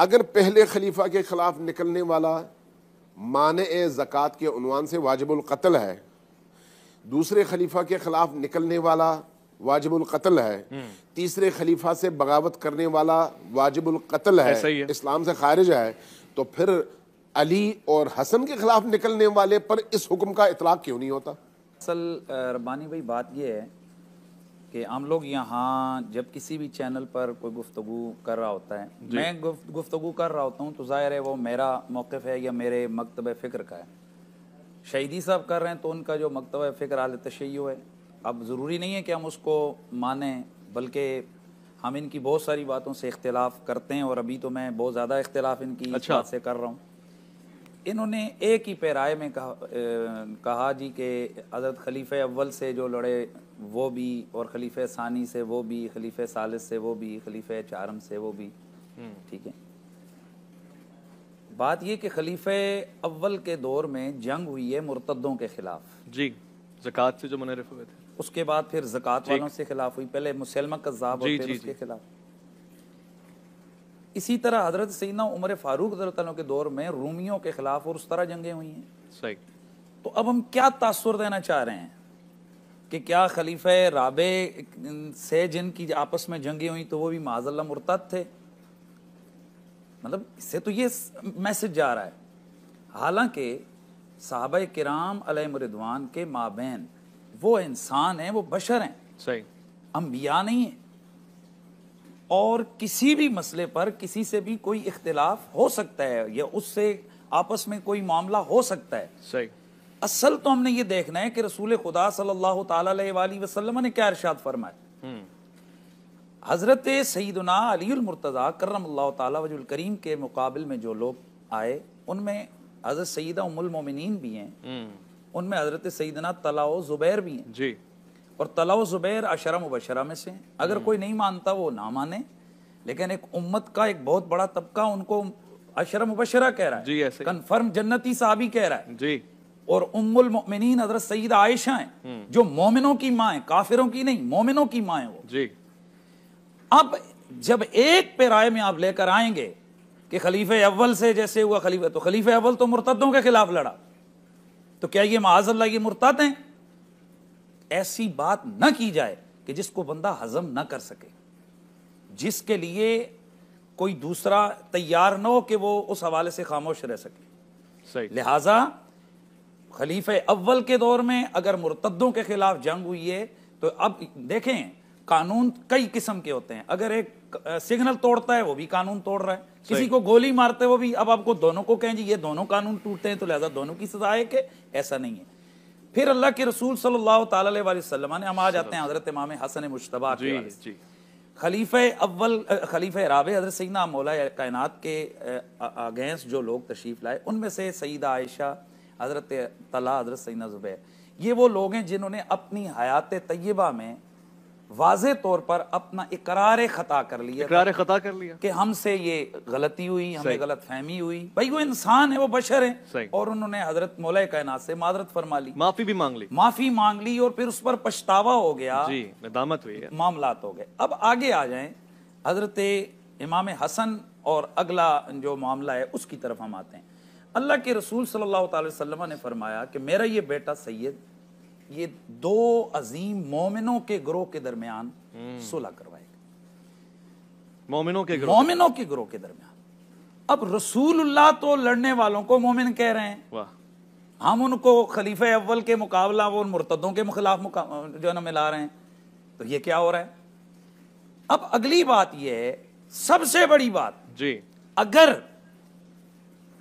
अगर पहले खलीफा के खिलाफ निकलने वाला माने ज़कात के उन्वान से वाजिबुल कत्ल है, दूसरे खलीफा के खिलाफ निकलने वाला वाजिबुल कत्ल है, तीसरे खलीफा से बगावत करने वाला वाजिबुल कत्ल है, इस्लाम से खारिज है, तो फिर अली और हसन के खिलाफ निकलने वाले पर इस हुक्म का इतलाक क्यों नहीं होता? असल रब्बानी भाई बात यह है कि हम लोग यहाँ जब किसी भी चैनल पर कोई गुफ्तगू कर रहा होता है, मैं गुफ्तगू कर रहा होता हूँ तो ज़ाहिर है वो मेरा मौक़िफ़ है या मेरे मकतब फ़िक्र का है। शहीदी साहब कर रहे हैं तो उनका जो मकतब फ़िक्र आल तशय्युअ है। अब ज़रूरी नहीं है कि हम उसको मानें, बल्कि हम इनकी बहुत सारी बातों से इख्तिलाफ़ करते हैं और अभी तो मैं बहुत ज़्यादा इख्तिलाफ़ इनकी बात से कर रहा हूँ। इन्होंने एक ही पैराए में कहा जी कि हज़रत खलीफ़े अव्वल से जो लड़े वो भी, और खलीफ़े सानी से वो भी, खलीफ़े सालिस से वो भी, खलीफ़े चारम से वो भी। ठीक है, बात ये कि खलीफ़े अव्वल के दौर में जंग हुई है मुर्तद्दों के खिलाफ जी, ज़कात से जो मुनहरिफ हुए थे। उसके बाद फिर ज़कात वालों से खिलाफ हुई, पहले मुसलमा कज़्ज़ाब और फिर उसके खिलाफ। इसी तरह हजरत सैयदना उमर फारूक रज़ियल्लाहु के दौर में रूमियों के खिलाफ और उस तरह जंगें हुई हैं। सही। तो अब हम क्या तासुर देना चाह रहे हैं कि क्या खलीफे राबे से जिनकी आपस में जंगें हुई तो वो भी माज़अल्लाह मुर्तद थे? मतलब इससे तो ये मैसेज जा रहा है। हालांकि सहाबा किराम अलैहिम रिदवान के माबैन वो इंसान हैं, वो बशर हैं, सही, अंबिया नहीं है, और किसी भी मसले पर किसी से भी कोई इख्तिलाफ हो सकता है या उससे आपस में कोई मामला हो सकता है। सही। असल तो हमने ये देखना है कि रसूल खुदा सल्लल्लाहु ताला अलैहि वसल्लम ने क्या इरशाद फरमाया। हजरत सैयदना अली मुर्तज़ा करमल्लाहु ताला वजहुल करीम के मुकाबिल में जो लोग आए उनमें हजरत सैयदा उम्मुल मोमिनीन भी हैं, उनमें हजरत सैयदना तलहा ज़ुबैर भी हैं जी, और तलहा ज़ुबैर अशरा मुबशरा में से। अगर कोई नहीं मानता वो ना माने, लेकिन एक उम्मत का एक बहुत बड़ा तबका उनको अशरा मुबशरा कह रहा है जी, ऐसे कन्फर्म जन्नती साहबी कह रहा है जी। और उम्मुल मोमिनीन हजरत सैयदा आयशा हैं जो मोमिनों की माँ है, काफिरों की नहीं, मोमिनों की माँ है वो जी। अब जब एक पैराए में आप लेकर आएंगे कि खलीफे अव्वल से जैसे हुआ खलीफा, तो खलीफे अव्वल तो मुर्तदों के खिलाफ लड़ा, तो क्या ये माअज़ल्लाह ये मुर्तद हैं? ऐसी बात न की जाए कि जिसको बंदा हजम न कर सके, जिसके लिए कोई दूसरा तैयार न हो कि वो उस हवाले से खामोश रह सके। सही। लिहाजा खलीफे अव्वल के दौर में अगर मुर्तद्दों के खिलाफ जंग हुई है तो अब देखें कानून कई किस्म के होते हैं। अगर एक सिग्नल तोड़ता है वो भी कानून तोड़ रहा है, किसी को गोली मारते वो भी। अब आपको दोनों को कहें जी ये दोनों कानून टूटते हैं तो लिहाजा दोनों की सजा है कि ऐसा नहीं है। फिर अल्लाह के रसूल सल्लल्लाहु ताला अलैहि वसल्लम ने, हम आ जाते हैं हजरत इमाम हसन मुश्तबा के वाले से, खलीफे अव्वल खलीफे राबे हजरत सैयदना मौला कायनात के अगेंस्ट जो लोग तशरीफ लाए उनमें से सईदा आयशा, हजरत तलहा, हजरत सैयदना ज़ुबैर, ये वो लोग हैं जिन्होंने अपनी हयात तय्यबा में वाज़े तौर पर अपना इकरार खता कर लिया कि हमसे ये गलती हुई, हमें गलत फहमी हुई। भाई वो इंसान है, वो बशर है, और उन्होंने हजरत मौला कायनात से मादरत फरमा ली, माफी मांग ली और फिर उस पर पछतावा हो गया जी, नदामत हुई, मामलात हो गए। अब आगे आ जाएं हजरत इमाम हसन और अगला जो मामला है उसकी तरफ हम आते हैं। अल्लाह के रसूल सल्लल्लाहु अलैहि वसल्लम ने फरमाया कि मेरा ये बेटा सैयद ये दो अजीम मोमिनों के ग्रोह के दरमियान सुलह करवाएगा, मोमिनों के ग्रोह के दरमियान। अब रसूलुल्लाह तो लड़ने वालों को मोमिन कह रहे हैं, हम उनको खलीफे अव्वल के मुकाबला वो मुर्तदों के खिलाफ जो है ना मिला रहे हैं, तो ये क्या हो रहा है? अब अगली बात ये है, सबसे बड़ी बात जी, अगर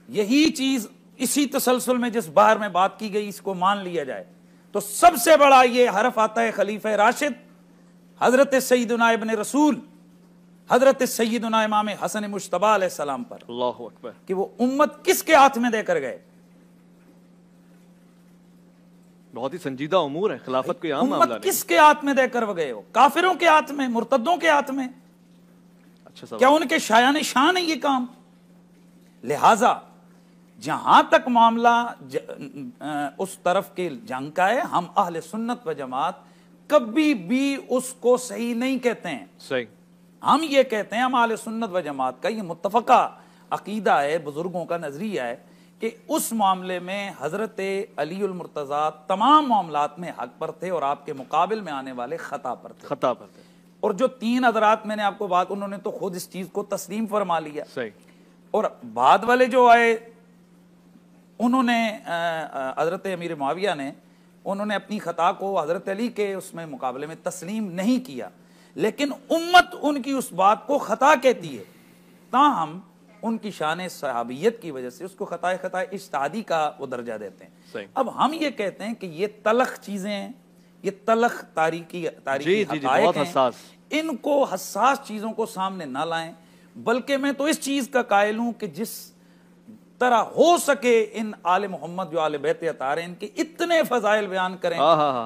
यही चीज इसी तसलसल में जिस बार में बात की गई इसको मान लिया जाए तो सबसे बड़ा ये हरफ आता है खलीफा राशिद हजरत सैयदना इब्ने रसूल हजरत सैयदना इमाम हसन मुश्तबा अलैहिस्सलाम पर, अल्लाहु अकबर, कि वो उम्मत किसके हाथ में देकर गए। बहुत ही संजीदा उमूर है, खिलाफत कोई आम मामला नहीं। किसके हाथ में देकर वो गए हो? काफिरों के हाथ में, मुर्तदों के हाथ में। अच्छा, क्या उनके शायान शान है ये काम? लिहाजा जहां तक मामला उस तरफ के जंग का है, हम अहले सुन्नत व जमात कभी भी उसको सही नहीं कहते हैं। सही। हम ये कहते हैं, हम अहले सुन्नत व जमात का ये मुत्तफका अकीदा है, बुजुर्गों का नजरिया है कि उस मामले में हजरत अली उल मुर्तजा तमाम मामलात में हक पर थे और आपके मुकाबिल में आने वाले खता पर थे। और जो 3 हजरात मैंने आपको बात, उन्होंने तो खुद इस चीज को तस्लीम फरमा लिया। सही। और बाद वाले जो आए उन्होंने हजरत अमीर मुआविया ने उन्होंने अपनी खता को हजरत अली के उसमें मुकाबले में तस्लीम नहीं किया, लेकिन उम्मत उनकी उस बात को खता कहती है, ताहम उनकी शान सहाबियत की वजह से उसको खता इज्तिहादी का वो दर्जा देते हैं। अब हम ये कहते हैं कि ये तलख चीजें हैं, ये तलख तारीखी हक़ाइक़ हैं, इनको हसास चीजों को सामने ना लाएं, बल्कि मैं तो इस चीज का कायल हूं कि जिस तरह हो सके इन आले मोहम्मद जो आले बैत अतार हैं, इनके इतने फजाइल बयान करें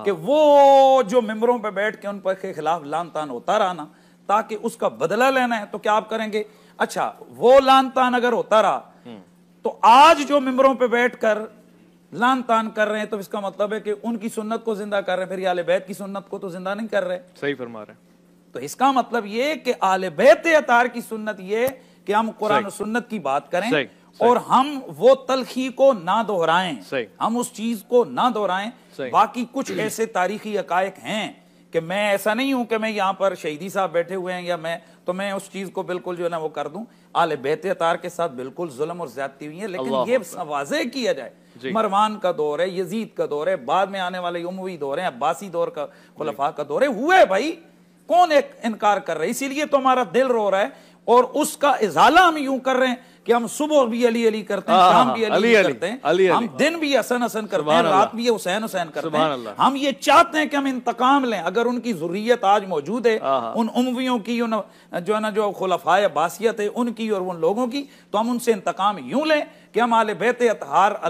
कि वो जो मेंबरों पे बैठ के उन पर के खिलाफ लान तान होता रहा ना, ताकि उसका बदला लेना है तो क्या आप करेंगे? अच्छा, वो लान तान अगर होता रहा तो आज जो मेंबरों पे बैठ कर लान तान कर रहे हैं तो इसका मतलब है कि उनकी सुन्नत को जिंदा कर रहे हैं, फिर आले बैत की सुन्नत को तो जिंदा नहीं कर रहे। सही फरमा रहे हैं। तो इसका मतलब ये कि आले बैत अतार की सुन्नत ये कि हम कुरान और सुन्नत की बात करें और हम वो तलखी को ना दोहराएं, हम उस चीज को ना दोहराएं। बाकी कुछ ऐसे तारीखी हक़ाइक़ हैं कि मैं ऐसा नहीं हूं कि मैं यहाँ पर शहीदी साहब बैठे हुए हैं या मैं उस चीज को बिल्कुल जो है ना वो कर दूं। आले बैत अतार के साथ बिल्कुल जुल्म और ज्यादती हुई है, लेकिन ये वाज़ेह किया जाए मरवान का दौर है, यजीद का दौर है, बाद में आने वाले उमवी दौर है, अब्बासी दौर का, खुलफा का दौर है, हुए भाई, कौन एक इनकार कर रहे हैं? इसीलिए तो हमारा दिल रो रहा है और उसका इजाला हम यूं कर रहे हैं कि हम सुबह भी अली अली करते हैं, शाम भी अली करते हैं, हम दिन भी हसन हसन करते हैं, रात भी हुसैन हुसैन करते हैं। हम ये चाहते हैं कि हम इंतकाम लें। अगर उनकी ज़ुर्रियत आज मौजूद है, उन उमवियों की, उन जो है ना जो खुलफाए बासियत है उनकी और उन लोगों की, तो हम उनसे इंतकाम यूं लें कि हम आले बैत अतहार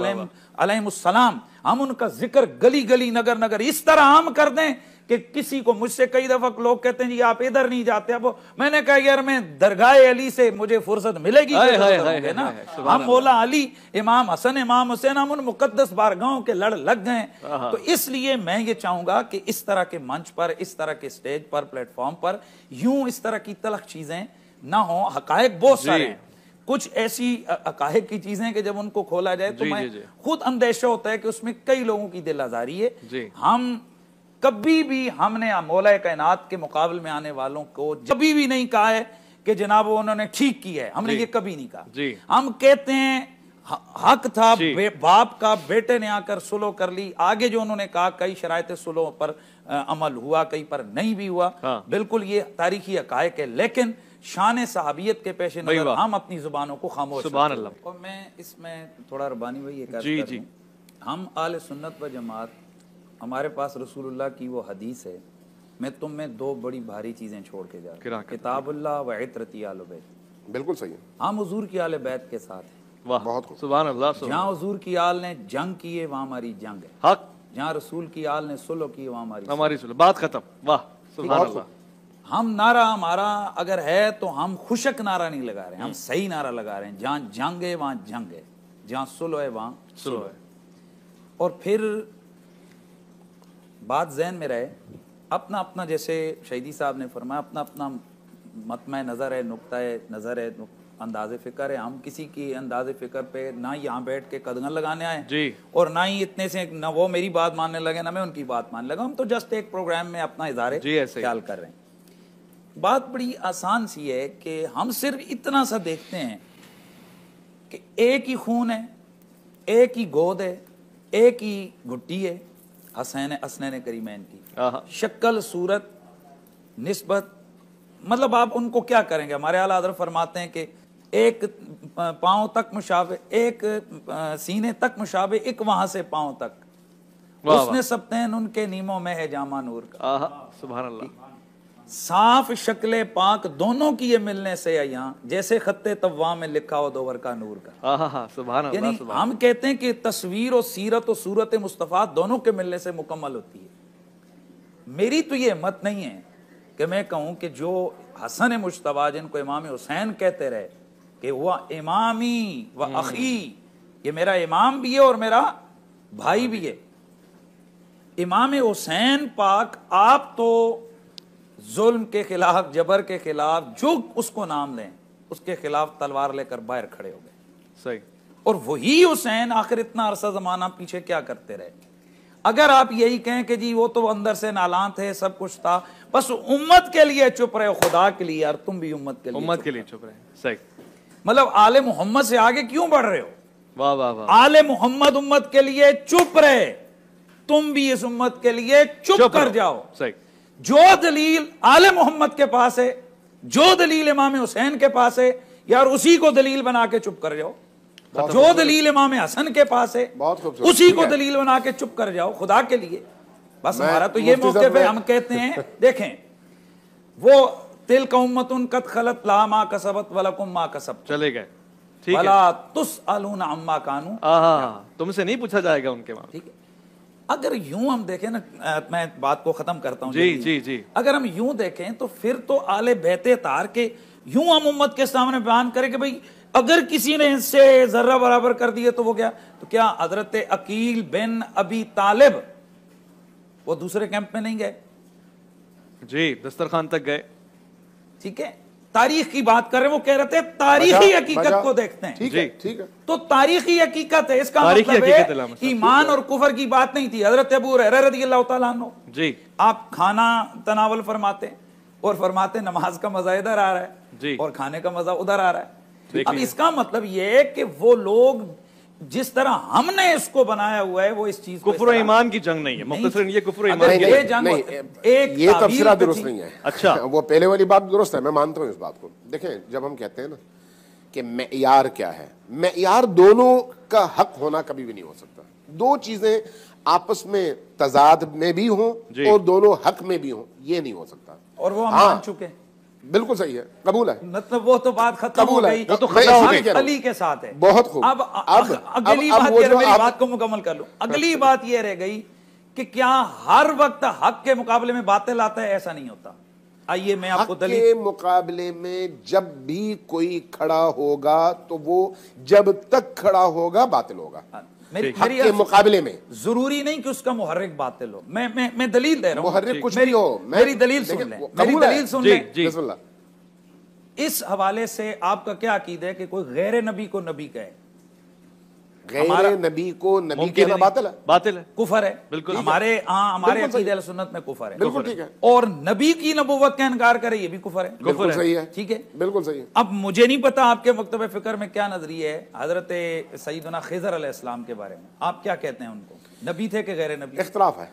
अलैहिमुस्सलाम, हम उनका जिक्र गली गली नगर नगर इस तरह हम कर दें कि किसी को, मुझसे कई दफा लोग कहते हैं जी आप इधर नहीं जाते, अब मैंने कहा यार मैं दरगाह अली से मुझे फुर्सत मिलेगी ना। हम मौला अली, इमाम हसन, इमाम हुसैन, हम उन मुकद्दस बारगाहों के लड़ लग गए। तो इसलिए मैं ये चाहूंगा कि इस तरह के मंच पर, इस तरह के स्टेज पर, प्लेटफॉर्म पर यूं इस तरह की तलख चीजें ना हो। हकायक बहुत सारे हैं, कुछ ऐसी हकायक की चीजें कि जब उनको खोला जाए तो मैं खुद अंदेशा होता है कि उसमें कई लोगों की दिल आजारी है। हम कभी भी हमने मौला कायनात के मुकाबले में आने वालों को कभी भी नहीं कहा है कि जनाब उन्होंने ठीक किया है, हमने ये कभी नहीं कहा। हम कहते हैं हक था बाप का, बेटे ने आकर सुलह कर ली। आगे जो उन्होंने कहा कई शरायत सुलह पर अमल हुआ, कई पर नहीं भी हुआ। बिल्कुल ये तारीखी हक़ाइक़ है, लेकिन शान सहाबियत के पेश नज़र हम अपनी जुबानों को खामोश रखते हैं। और मैं इसमें थोड़ा रबानी भाई ये कहता हूं, हम आले सुन्नत व जमात, हमारे पास रसूलुल्लाह की वो हदीस है, मैं तुम में 2 बड़ी भारी चीजें छोड़ के जा रहा हूं, किताबुल्लाह व इतरती आले बैत। बिल्कुल सही है। हम हुजूर की आले बैत के साथ हैं। वाह, बहुत सुभान अल्लाह। जहाँ हुजूर की आल ने जंग की है वहाँ हमारी जंग है हक, जहाँ रसूल की आल ने सुलह की है वहाँ हमारी सुलह। बात खत्म। वाह, सुभान अल्लाह। हम नारा हमारा अगर है तो हम खुशक नारा नहीं लगा रहे हैं, हम सही नारा लगा रहे हैं। जहाँ जंग है वहाँ जंग है, जहाँ सुलह है वहाँ सुलह है। और फिर बात ज़हन में रहे, अपना अपना, जैसे शहीदी साहब ने फरमाया, अपना अपना मतम नज़र है, नुक्ता नज़र है, अंदाज़े फ़िक्र है। हम किसी की अंदाज़े फ़िक्र पे ना यहाँ बैठ के कदम लगाने आए जी, और ना ही इतने से ना वो मेरी बात मानने लगे ना मैं उनकी बात मानने लगा। हम तो जस्ट एक प्रोग्राम में अपना इज़हार ख्याल कर रहे हैं। बात बड़ी आसान सी है कि हम सिर्फ इतना सा देखते हैं कि एक ही खून है, एक ही गोद है, एक ही घुट्टी है, हसनैन करीमैन की शक्ल, सूरत, निस्बत, मतलब आप उनको क्या करेंगे। हमारे आला हज़रत फरमाते हैं कि एक पांव तक मुशाबे, एक सीने तक मुशाबे, एक वहां से पांव तक, उसने सबतैन उनके नीमों में है जामा नूर का। सुभान अल्लाह। साफ शक्ले पाक दोनों की ये मिलने से यहाँ, जैसे खत्ते तव्वा में लिखा हो दोवर का नूर का। सुभान अल्लाह। यानी हम कहते हैं कि तस्वीर और सीरत और सूरत मुस्तफ़ा दोनों के मिलने से मुकम्मल होती है। मेरी तो ये हिम्मत नहीं है कि मैं कहूँ कि जो हसन मुश्तबा, जिनको इमाम हुसैन कहते रहे कि वह इमामी व अखी, ये मेरा इमाम भी है और मेरा भाई भी है। इमाम हुसैन पाक, आप तो जुल्म के खिलाफ, जबर के खिलाफ जो उसको नाम लें, उसके खिलाफ तलवार लेकर बाहर खड़े हो गए। सही। और वही हुसैन आखिर इतना अरसा जमाना पीछे क्या करते रहे? अगर आप यही कहें कि जी वो तो अंदर से नालान थे, सब कुछ था, बस उम्मत के लिए चुप रहे, खुदा के लिए यार तुम भी उम्मत के लिए चुप रहे। सही। मतलब आले मोहम्मद से आगे क्यों बढ़ रहे हो? वाह वाह वाह। आले मोहम्मद उम्मत के लिए चुप रहे, तुम भी इस उम्मत के लिए चुप कर जाओ। सही। जो दलील आले मोहम्मद के पास है, जो दलील इमाम हुसैन के पास है, यार उसी को दलील बना के चुप कर जाओ। जो दलील इमाम हसन के पास है, उसी को दलील बना के चुप कर जाओ, खुदा के लिए। बस हमारा तो ये मौके पे हम कहते हैं, देखें वो तिल का उम्मतुन कद खलत ला मा कसबत वलकुम मा कसब, चले गए। ठीक है। वला तुसअलूना अम्मा कानू, तुमसे नहीं पूछा जाएगा उनके वहां। ठीक है। अगर यूं हम देखें ना, मैं बात को खत्म करता हूं जी जी जी। अगर हम यूं देखें तो फिर तो आले बहते तार के यूं हम उम्मत के सामने बयान करें कि भाई अगर किसी ने इससे जर्रा बराबर कर दिए तो वो क्या, तो क्या हजरत अकील बिन अबी तालिब वो दूसरे कैंप में नहीं गए? जी, दस्तरखान तक गए। ठीक है, तारीख की बात कर रहे हैं, वो कह रहे थे तारीखी हकीकत को देखते हैं। ठीक है, ठीक है। तो तारीखी हकीकत है, इसका मतलब है ईमान और कुफर की बात नहीं थी। हजरत अबू हुरैरा रज़ियल्लाहु ताला अन्हु जी, आप खाना तनावल फरमाते और फरमाते नमाज का मजा इधर आ रहा है जी, और खाने का मजा उधर आ रहा है। अब इसका मतलब यह है कि वो लोग जिस तरह हमने इसको बनाया हुआ है वो इस चीज कुफ्र ईमान की जंग नहीं है, मुख्तसरन ये कुफ्र ईमान की जंग नहीं, एक ये तफसीरा दुरुस्त नहीं है। अच्छा, वो पहले वाली बात दुरुस्त है, मैं मानता हूं इस बात को। देखें, जब हम कहते हैं ना कि मेयार क्या है, मेयार दोनों का हक होना कभी भी नहीं हो सकता। दो चीजें आपस में तजाद में भी हों और दोनों हक में भी हों, ये नहीं हो सकता। और वो हम मान चुके हैं, बिल्कुल सही है, कबूल है। मतलब वो तो बात खत्म हो गई, वो तो खत्म हो गई, अली के साथ है। बहुत खूब। अब अगली बात, मेरी बात को मुकम्मल कर लूं। अगली बात ये रह गई कि क्या हर वक्त हक के मुकाबले में बातिल आता है? ऐसा नहीं होता। आइए मैं आपको दलील के मुकाबले में जब भी कोई खड़ा होगा तो वो जब तक खड़ा होगा बातिल होगा। मेरी के मुकाबले में जरूरी नहीं कि उसका मुहर्रिक बातिल हो। मैं दलील दे रहा हूं, मुहर्रिक कुछ भी हो, मेरी दलील सुन लें, मेरी दलील सुन लें। इस हवाले से आपका क्या अकीदा है कि कोई गैर नबी को नबी कहे? गैर नबी को नबी कहना बातिल है, बातिल है, कुफर है। बिल्कुल, हमारे अकीदे सुन्नत में कुफर है। बिल्कुल ठीक है। और नबी की नबुव्वत का इनकार करे, ये भी कुफर है। बिल्कुल सही है, ठीक है, बिल्कुल सही है। अब मुझे नहीं पता आपके मकतब फिक्र में क्या नजरिया है हजरत सैयदना खिज़र अलैहिस्सलाम के बारे में। आप क्या कहते हैं, उनको नबी थे कि गैर नबी? इख्तिलाफ है,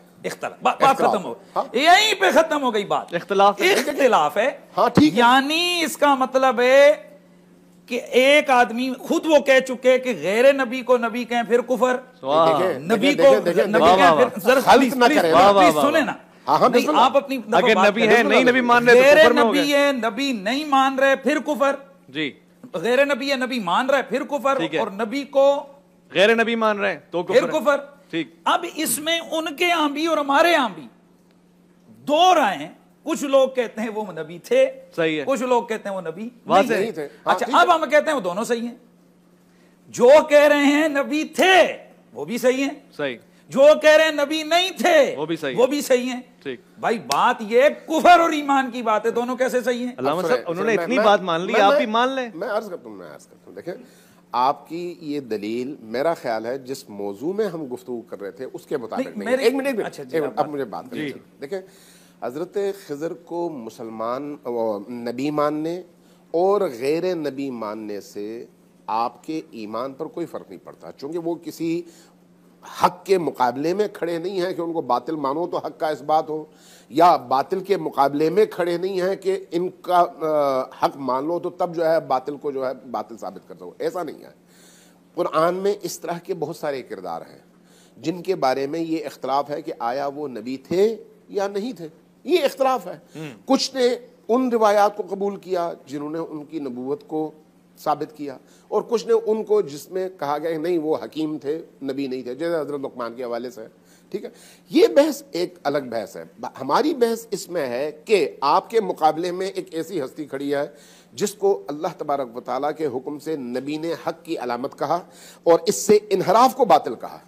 बात खत्म हो, यहीं पे खत्म हो गई बात। इख्तिलाफ है, हाँ ठीक। यानी इसका मतलब है कि एक आदमी खुद वो कह चुके कि गैर नबी को नबी कहें फिर कुफर, नबी को नबी कहें फिर सुने ना। आप अपनी अगर नबी है नहीं नबी मान रहे, गैर नबी है नबी नहीं मान रहे फिर कुफर जी, गैर नबी है नबी मान रहे फिर कुफर, और नबी को गैर नबी मान रहे तो फिर कुफर। ठीक। अब इसमें उनके यहां भी और हमारे यहां भी दो राय। कुछ लोग कहते हैं वो नबी थे, सही है, कुछ लोग कहते हैं वो नबी नहीं थे। अच्छा, अब हम कहते हैं वो दोनों सही हैं। जो कह रहे हैं नबी थे वो भी सही है, सही। जो कह रहे हैं नबी नहीं थे वो भी सही है। ठीक भाई, बात ये कुफर और ईमान की बात है, दोनों कैसे सही है? अल्लामा साहब, उन्होंने इतनी बात मान ली, आप भी मान लें। मैं अर्ज करता हूं, देखें आपकी ये दलील, मेरा ख्याल है जिस मौजू में हम गुफ्तगू कर रहे थे उसके मुताबिक नहीं। एक मिनट, अब मुझे बात करनी चाहिए। देखें, हजरत खिज़र को मुसलमान नबी मानने और गैर नबी मानने से आपके ईमान पर कोई फ़र्क नहीं पड़ता, चूँकि वो किसी हक के मुकाबले में खड़े नहीं हैं कि उनको बातिल मानो तो हक का इस्बात हो, या बातिल के मुकाबले में खड़े नहीं हैं कि इनका हक मान लो तो तब जो है बातिल को जो है बातिल साबित कर दो। ऐसा नहीं है। कुरान में इस तरह के बहुत सारे किरदार हैं जिनके बारे में ये इख्तलाफ है कि आया वो नबी थे या नहीं थे, ये इख्तलाफ है। कुछ ने उन रिवायात को कबूल किया जिन्होंने उनकी नबूवत को साबित किया, और कुछ ने उनको जिसमें कहा गया नहीं वो हकीम थे नबी नहीं थे, जैसे हजरत लुकमान के हवाले से। ठीक है, ये बहस एक अलग बहस है। हमारी बहस इसमें है कि आपके मुकाबले में एक ऐसी हस्ती खड़ी है जिसको अल्लाह तबारक व तआला के हुक्म से नबी ने हक की अलामत कहा और इससे इनहराफ को बातिल कहा,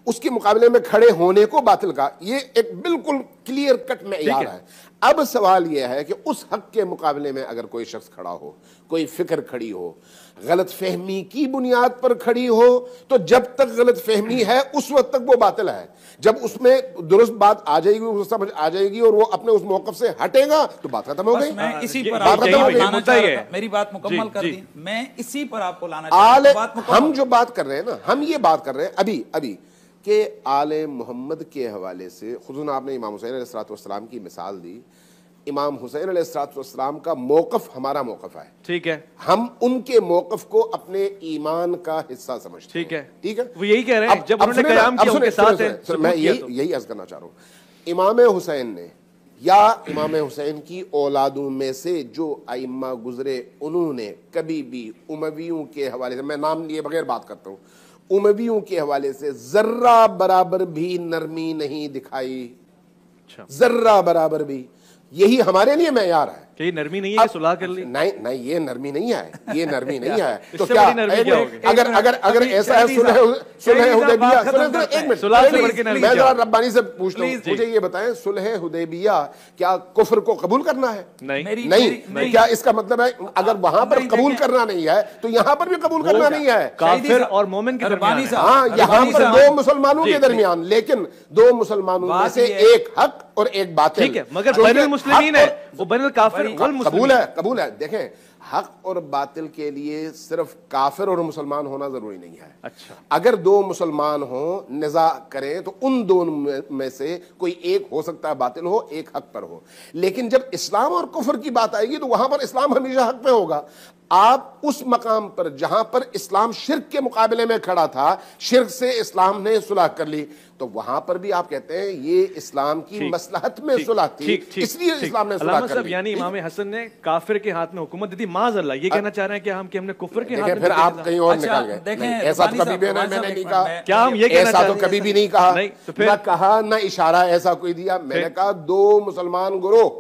उसके मुकाबले में खड़े होने को बातिल कहा। ये एक बिल्कुल क्लियर कट मेयार है। अब सवाल यह है कि उस हक के मुकाबले में अगर कोई शख्स खड़ा हो, कोई फिक्र खड़ी हो, गलत फहमी की बुनियाद पर खड़ी हो, तो जब तक गलत फहमी है उस वक्त तक वो बातिल है। जब उसमें दुरुस्त बात आ जाएगी, वो समझ आ जाएगी और वो अपने उस मौकफ से हटेगा तो बात खत्म हो गई। मैं इसी पर बात खत्म हो गई। मेरी बात मुकम्मल कर दी। मैं इसी पर आपको लाना आले चाहता हूं। हम जो बात कर रहे हैं ना, हम ये बात कर रहे हैं अभी कि आले मोहम्मद के हवाले से खुद आपने इमाम हुसैन अलैहिस्सलाम की मिसाल दी। इमाम हुसैन अलैहिस्सलाम का मौक़िफ़ हमारा मौक़िफ़ है, ठीक है। हम उनके मौक़िफ़ को अपने ईमान का हिस्सा समझते हैं, ठीक है। वो यही कह रहे हैं जब उन्होंने क़याम किया उनके साथ है। मैं यही अर्ज़ करना चाह रहा हूँ। इमाम हुसैन ने या इमाम हुसैन की औलादों में से जो आइम्मा गुजरे, उन्होंने कभी भी उमवियों के हवाले से, मैं नाम लिए बगैर बात करता हूँ, उमवियों के हवाले से जर्रा बराबर भी नरमी नहीं दिखाई, जर्रा बराबर भी। यही हमारे लिए मेयार है कि ये नरमी नहीं है, सुलह कर ली। नहीं, ये नरमी नहीं है, ये नरमी नहीं है। तो क्या अगर ऐसा है सुलह हुदैबिया, एक मिनट मैं जरा रब्बानी से पूछता हूँ, मुझे ये बताएं, सुलह हुदैबिया क्या कुफ्र को कबूल करना है? नहीं। क्या इसका मतलब है अगर वहां पर कबूल करना नहीं है तो यहाँ पर भी कबूल करना नहीं है? काफिर और मोमिन के दरमियान। हाँ, यहाँ पर दो मुसलमानों के दरमियान, लेकिन दो मुसलमानों में से एक हक और एक बातिल, ठीक है। मगर बैनुल मुस्लिमीन है, वो बैनुल काफिर वल मुस्लिमीन। कबूल है। देखें, हक और बातिल के लिए सिर्फ काफिर और मुसलमान होना जरूरी नहीं है। अच्छा, अगर दो मुसलमान हो निजा करें तो उन दोनों में से कोई एक हो सकता है बातिल हो, एक हक पर हो। लेकिन जब इस्लाम और कुफ्र की बात आएगी तो वहां पर इस्लाम हमेशा हक पे होगा। आप उस मकाम पर जहां पर इस्लाम शिर्क के मुकाबले में खड़ा था, शिर्क से इस्लाम ने सुलह कर ली, तो वहां पर भी आप कहते हैं ये इस्लाम की मसलहत में सुलह थी, इसलिए इस्लाम ने सुलह कर ली। यानी इमाम हसन ने काफिर के हाथ में हुकूमत दी थी, माज़अल्लाह। ये कहना चाह रहे हैं कि हमने कुफ्र के हाथ में, फिर आप कहीं और निकल गए। ऐसा तो कभी भी मैंने नहीं कहा। क्या हम ये कहना ऐसा तो कभी भी नहीं कहा, न कहा न इशारा ऐसा कोई दिया। मैंने कहा दो मुसलमान गुरोह,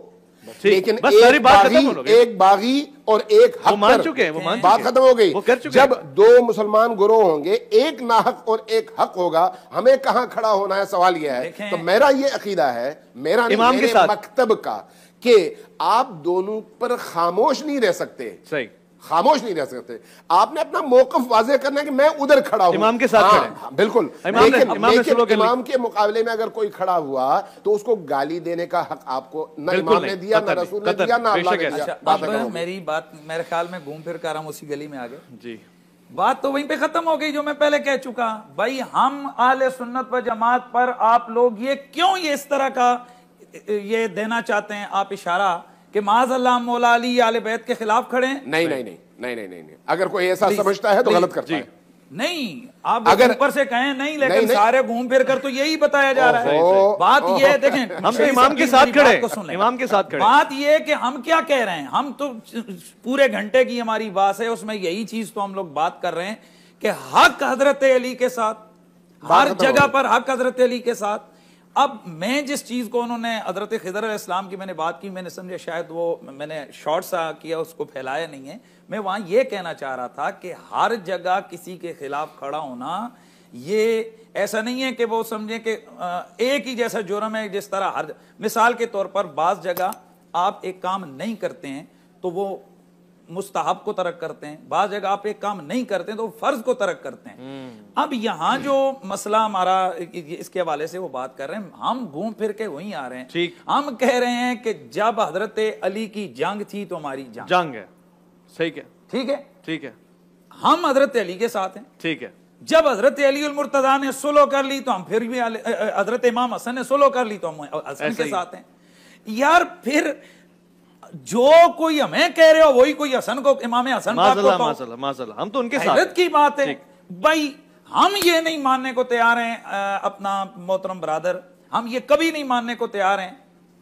लेकिन एक बागी और एक हक, मान चुके हैं, बात खत्म हो गई। जब दो मुसलमान गुरोह होंगे, एक नाहक और एक हक होगा, हमें कहां खड़ा होना है? सवाल यह है। तो मेरा ये अकीदा है, मेरा नहीं, मेरे मकतब का, कि आप दोनों पर खामोश नहीं रह सकते। सही, खामोश नहीं रह सकते। आपने अपना मौकफ वाज़ेह करना है कि मैं उधर खड़ा हूं, इमाम के साथ खड़े। बिल्कुल। लेकिन इमाम के मुकाबले में अगर कोई खड़ा हुआ तो उसको गाली देने का हक आपको न इमाम ने दिया, न रसूल ने दिया, न अल्लाह ने दिया। मेरी बात मेरे ख्याल में घूम फिर कर हम उसी गली में आ गए जी। बात तो वहीं पे खत्म हो गई जो मैं पहले कह चुका। भाई, हम अहले सुन्नत व जमात पर आप लोग ये क्यों ये इस तरह का ये देना चाहते हैं आप इशारा कि माज़अल्लाह मौला अली आले बैत के खिलाफ खड़े हैं? नहीं। अगर कोई ऐसा समझता है तो गलत करता है। नहीं, आप अगर ऊपर से कहें नहीं, लेकिन सारे घूम फिर कर तो यही बताया जा रहा है। बात ये देखें, हम तो इमाम के साथ खड़े, इमाम के साथ खड़े। बात ये कि हम क्या कह रहे हैं, हम तो पूरे घंटे की हमारी बात है, उसमें यही चीज तो हम लोग बात कर रहे हैं कि हक हजरत अली के साथ, हर जगह पर हक हजरत अली के साथ। अब मैं जिस चीज को उन्होंने हजरत खिदर अलैहिस्सलाम की मैंने बात की, मैंने समझा शायद वो मैंने शॉर्ट सा किया, उसको फैलाया नहीं है। मैं वहां ये कहना चाह रहा था कि हर जगह किसी के खिलाफ खड़ा होना, ये ऐसा नहीं है कि वो समझे कि एक ही जैसा जुर्म है। जिस तरह हर मिसाल के तौर पर बाज जगह आप एक काम नहीं करते हैं तो वो मुस्तहब को तरक करते हैं, बाज जगह आप एक काम नहीं करते हैं तो फर्ज को तरक करते हैं। अब यहां जो मसला हमारा इसके हवाले से वो बात कर रहे हैं, हम घूम फिर के वहीं आ रहे हैं। ठीक, हम कह रहे हैं कि जब हजरत अली की जंग थी तो हमारी जंग है। सही है, ठीक है। हम हजरत अली के साथ हैं, ठीक है। जब हजरत अली उल मुर्तजा ने सुलह कर ली तो हम फिर भी, हजरत इमाम हसन ने सुलह कर ली तो हम हसन के साथ हैं। यार, फिर जो कोई हमें कह रहे हो वही कोई हसन को, इमाम हसन माशाल्लाह, हम तो उनके साथ की बात है। भाई, हम ये नहीं मानने को तैयार हैं अपना मोहतरम ब्रादर, हम ये कभी नहीं मानने को तैयार हैं,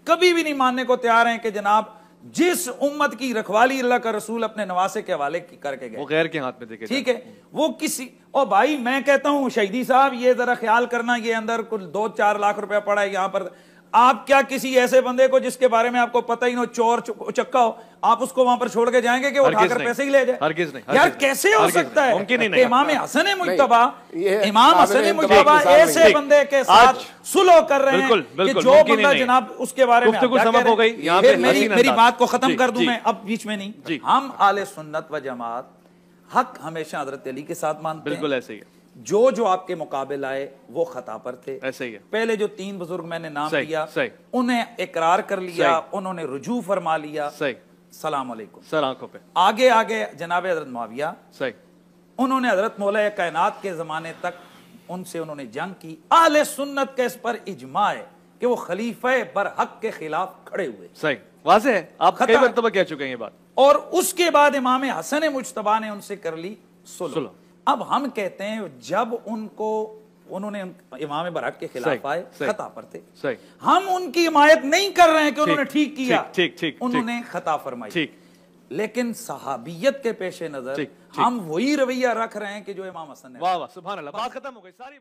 कभी भी नहीं मानने को तैयार हैं कि जनाब जिस उम्मत की रखवाली अल्लाह का रसूल अपने नवासे के हवाले करके गए, वो गैर के हाथ में देखे, ठीक है, वो किसी, ओ भाई मैं कहता हूं शहीदी साहब, ये जरा ख्याल करना, ये अंदर कुल 2-4 लाख रुपया पड़ा है, यहां पर आप क्या किसी ऐसे बंदे को जिसके बारे में आपको पता ही ना, चोर चक्का हो, आप उसको वहां पर छोड़ के जाएंगे कि उठाकर पैसे ही ले जाए? हरगिज़ नहीं। यार कैसे हो सकता है? मुमकिन ही नहीं। इमाम हसन मुज्तबा, ये इमाम हसन मुज्तबा ऐसे बंदे के साथ सुलह कर रहे हैं कि जो बंदा जनाब उसके बारे में हो गई। मेरी बात को खत्म कर दूं मैं अब बीच में नहीं। हम आले सुन्नत व जमात हक हमेशा हजरत अली के साथ मानते हैं। बिल्कुल ऐसे ही है। जो आपके मुकाबले आए वो खता पर थे, ऐसे ही है। पहले जो 3 बुजुर्ग मैंने नाम लिया, उन्हें इकरार कर लिया, उन्होंने रुजू फरमा लिया, सलाम अलैकुम, सर आंखों पे। आगे आगे जनाब हजरत मुआविया, उन्होंने हजरत मौला कायनात के जमाने तक उनसे उन्होंने जंग की। अहले सुन्नत का इस पर इजमा है कि वो खलीफे बरहक के खिलाफ खड़े हुए। सही वाज़ेह है, आप कई मरतबा कह चुके हैं ये बात। और उसके बाद इमाम हसन मुज्तबा ने उनसे कर ली सुलह। अब हम कहते हैं जब उन्होंने इमाम बरहक के खिलाफ आए, खता पर थे, हम उनकी हिमायत नहीं कर रहे हैं कि उन्होंने ठीक किया, उन्होंने खता फरमाई, लेकिन सहाबियत के पेश नजर हम वही रवैया रख रहे हैं कि जो इमाम हसन ने। वाह वाह, सुभान अल्लाह, बात खत्म हो गई सारी।